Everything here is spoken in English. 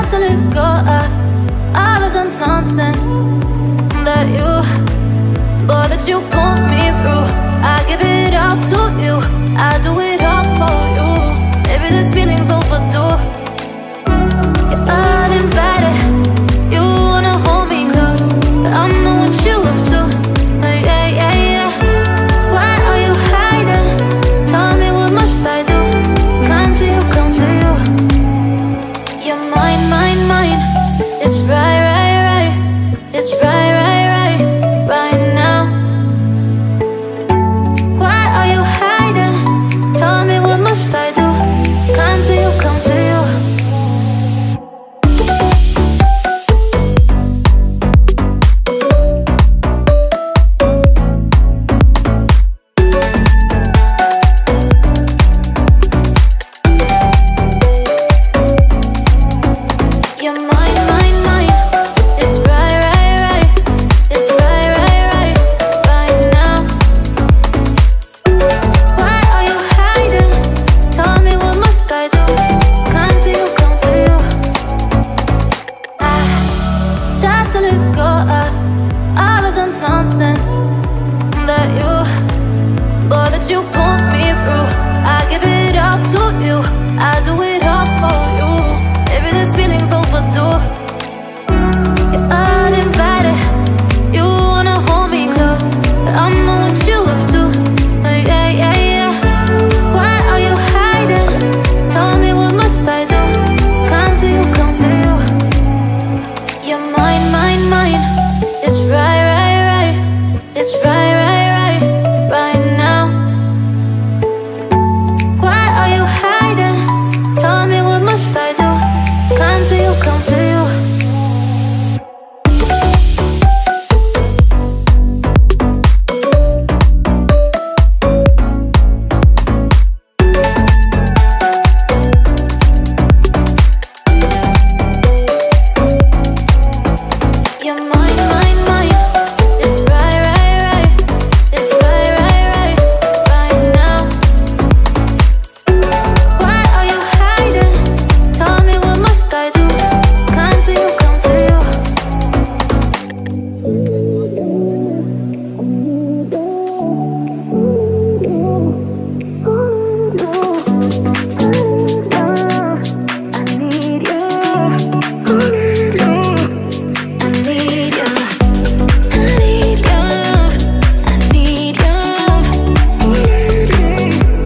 to let go of all of the nonsense that you put me through. I give it all to you, I do it all for you. Maybe this feeling's overdue. You're uninvited, you wanna hold me close, but I know what you up to. Yeah, yeah, yeah. Why are you hiding? Tell me, what must I do? Come to you, come to you. You're mine.